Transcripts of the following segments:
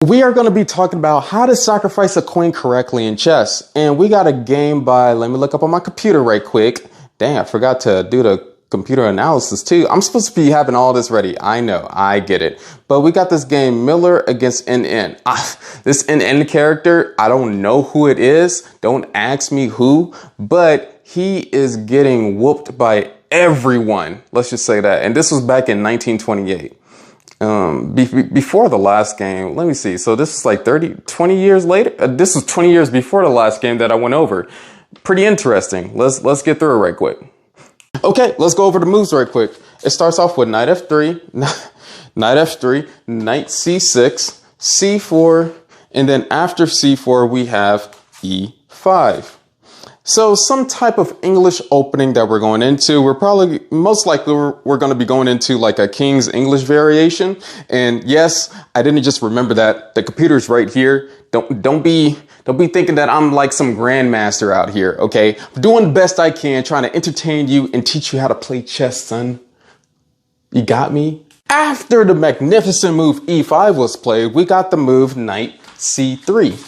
We are going to be talking about how to sacrifice a queen correctly in chess. And we got a game by, let me look up on my computer right quick. Dang, I forgot to do the computer analysis too. I'm supposed to be having all this ready. I know, I get it. But we got this game, Miller against NN. This NN character, I don't know who it is. Don't ask me who, but he is getting whooped by everyone. Let's just say that. And this was back in 1928. Before the last game, let me see. So this is like 20 years later. This was 20 years before the last game that I went over. Pretty interesting. Let's get through it right quick. Okay, let's go over the moves right quick. It starts off with knight f3, knight f3, knight c6, c4, and then after c4 we have e5. So some type of English opening that we're going into. Most likely we're going to be going into like a King's English variation. And yes, I didn't just remember that. The computer's right here. Don't be thinking that I'm like some Grandmaster out here, okay? I'm doing the best I can, trying to entertain you and teach you how to play chess, son. You got me? After the magnificent move e5 was played, we got the move knight c3.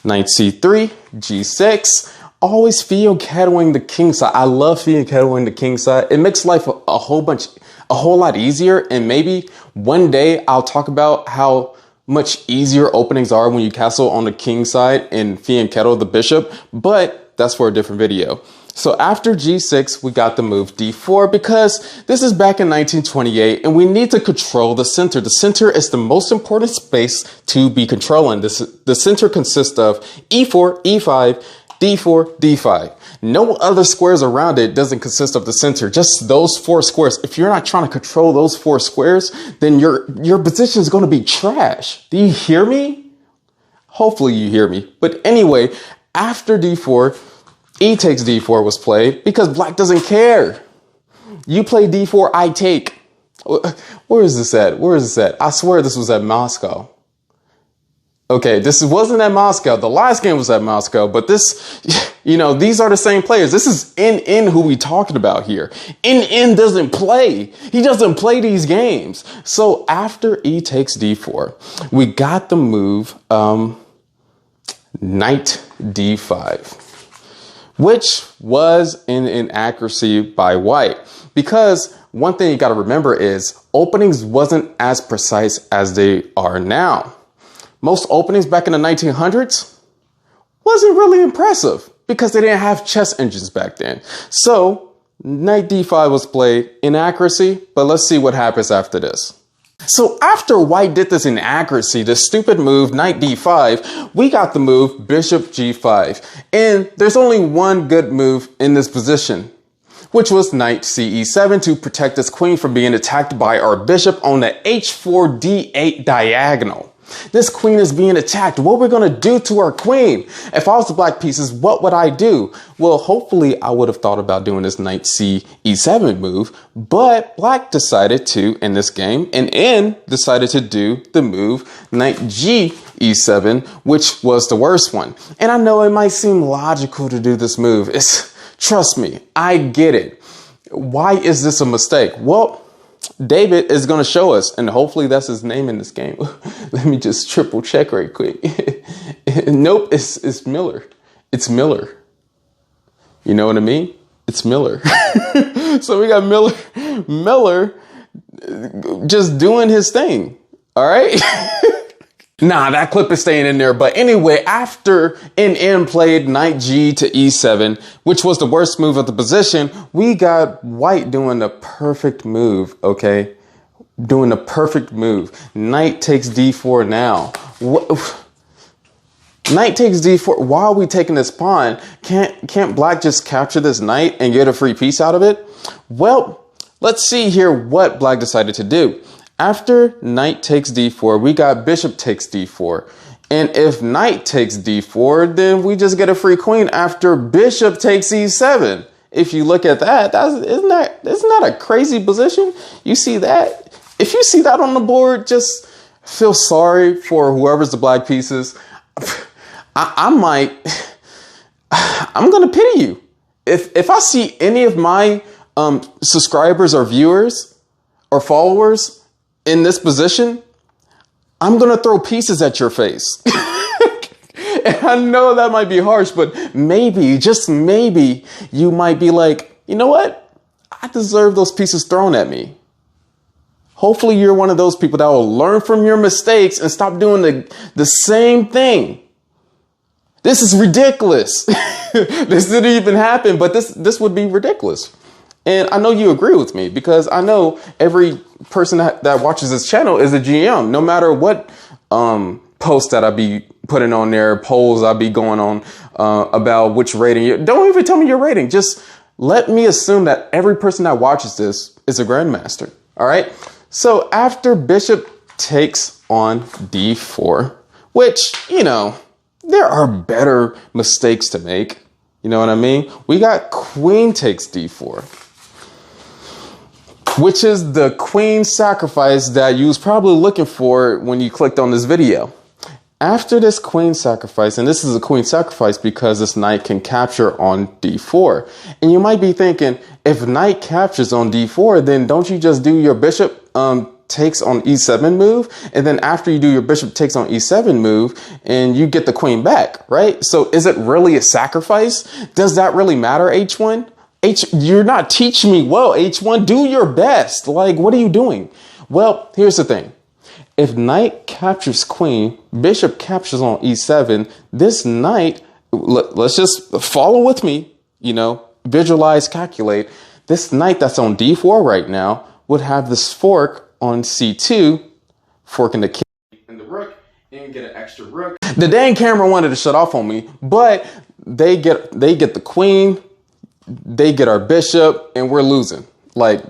Knight c3, g6. Always fianchettoing the king side. I love fianchettoing the king side. It makes life a whole lot easier. And maybe one day I'll talk about how much easier openings are when you castle on the king side and fianchetto the bishop. But that's for a different video. So after g6, we got the move d4 because this is back in 1928 and we need to control the center. The center is the most important space to be controlling. The center consists of e4, e5, d4, d5. No other squares around it doesn't consist of the center, just those 4 squares. If you're not trying to control those 4 squares, then your position is going to be trash. Do you hear me? Hopefully you hear me. But anyway, after d4, e takes d4 was played because black doesn't care. You play d4, I take. Where is this at? Where is this at? I swear this was at Moscow. Okay, this wasn't at Moscow. The last game was at Moscow, but this, these are the same players. This is NN who we talking about here. NN doesn't play. He doesn't play these games. So after e takes d4, we got the move knight d5, which was an inaccuracy by white. Because one thing you got to remember is openings wasn't as precise as they are now. Most openings back in the 1900s wasn't really impressive because they didn't have chess engines back then. So knight d5 was played, inaccuracy, but let's see what happens after this. So after white did this inaccuracy, this stupid move, knight d5, we got the move bishop g5. And there's only one good move in this position, which was knight ce7 to protect this queen from being attacked by our bishop on the h4 d8 diagonal. This queen is being attacked. What we're going to do to our queen? If I was the black pieces, what would I do? Well, hopefully I would have thought about doing this knight ce7 move, but black decided to, in this game, and N decided to do the move knight ge7, which was the worst one. And I know it might seem logical to do this move. Trust me, I get it. Why is this a mistake? Well, David is going to show us, and hopefully that's his name in this game. Let me just triple check right quick. Nope, it's Miller. It's Miller. You know what I mean? It's Miller. So we got Miller just doing his thing. All right. Nah, that clip is staying in there. But anyway, after NN played knight g to e7, which was the worst move of the position, we got white doing the perfect move, okay? Doing the perfect move. Knight takes d4 now. Knight takes d4. Why are we taking this pawn? Can't black just capture this knight and get a free piece out of it? Well, let's see here what black decided to do. After knight takes d4, we got bishop takes d4. And if knight takes d4, then we just get a free queen after bishop takes e7. If you look at that, isn't that a crazy position? You see that? If you see that on the board, just feel sorry for whoever's the black pieces. I'm gonna pity you. If I see any of my subscribers or viewers or followers in this position, I'm going to throw pieces at your face. And I know that might be harsh, but maybe, just maybe, you might be like, you know what? I deserve those pieces thrown at me. Hopefully you're one of those people that will learn from your mistakes and stop doing the same thing. This is ridiculous. This didn't even happen, but this would be ridiculous. And I know you agree with me because I know every person that watches this channel is a GM, no matter what post that I be putting on there, polls I be going on about which rating. Don't even tell me your rating. Just let me assume that every person that watches this is a Grandmaster. All right. So after Bishop takes on D4, which, you know, there are better mistakes to make. You know what I mean? We got Queen takes D4, which is the queen sacrifice that you was probably looking for when you clicked on this video. After this queen sacrifice, and this is a queen sacrifice because this knight can capture on D4. And you might be thinking, if knight captures on D4, then don't you just do your bishop takes on E7 move? And then after you do your bishop takes on E7 move, and you get the queen back, right? So is it really a sacrifice? Does that really matter, H1? You're not teaching me well, H1. Do your best. Like, what are you doing? Well, here's the thing. If knight captures queen, bishop captures on E7, this knight, let's just follow with me, you know, visualize, calculate. This knight that's on D4 right now would have this fork on C2, forking the king and the rook, and get an extra rook. The dang camera wanted to shut off on me, but they get the queen, they get our bishop, and we're losing. Like,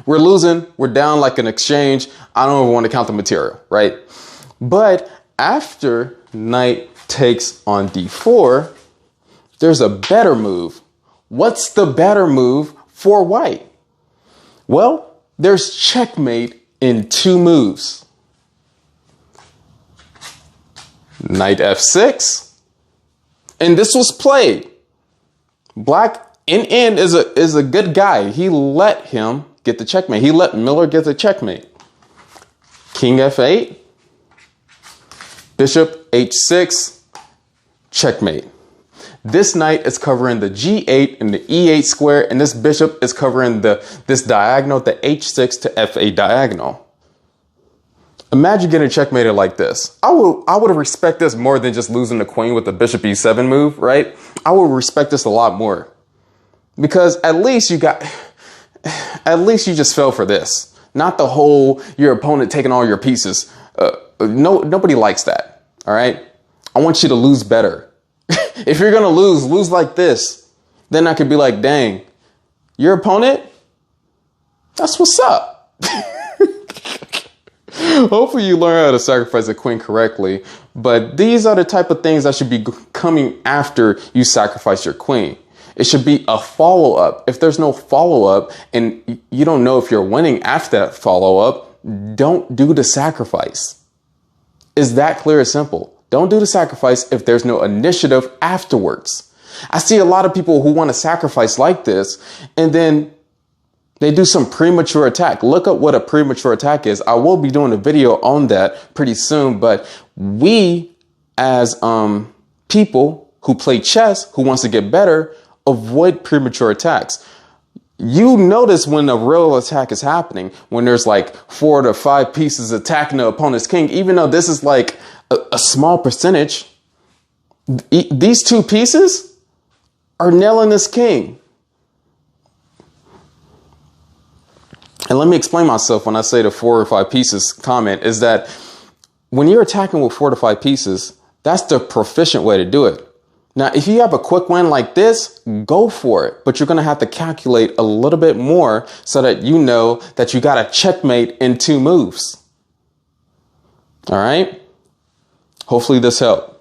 we're losing. We're down like an exchange. I don't even want to count the material, right? But after knight takes on D4, there's a better move. What's the better move for white? Well, there's checkmate in 2 moves. Knight F6. And this was played. Black in end is a good guy. He let him get the checkmate. He let Miller get the checkmate. King F8. Bishop H6. Checkmate. This knight is covering the G8 and the E8 square, and this bishop is covering this diagonal, the H6 to F8 diagonal. Imagine getting checkmated like this. I would respect this more than just losing the queen with the bishop E7 move, right? I would respect this a lot more. Because at least you just fell for this. Not the whole, your opponent taking all your pieces. Nobody likes that, all right? I want you to lose better. If you're going to lose like this. Then I could be like, dang, your opponent, that's what's up. Hopefully you learn how to sacrifice a queen correctly. But these are the type of things that should be coming after you sacrifice your queen. It should be a follow-up. If there's no follow-up and you don't know if you're winning after that follow-up, don't do the sacrifice. It's that clear and simple. Don't do the sacrifice if there's no initiative afterwards. I see a lot of people who want to sacrifice like this, and then they do some premature attack. Look up what a premature attack is. I will be doing a video on that pretty soon, but we as people who play chess, who wants to get better, avoid premature attacks. You notice when a real attack is happening, when there's like 4 to 5 pieces attacking the opponent's king, even though this is like a small percentage, these 2 pieces are nailing this king. And let me explain myself when I say the 4 or 5 pieces comment is that when you're attacking with 4 to 5 pieces, that's the proficient way to do it. Now, if you have a quick win like this, go for it. But you're going to have to calculate a little bit more so that you know that you got a checkmate in 2 moves. All right. Hopefully this helped.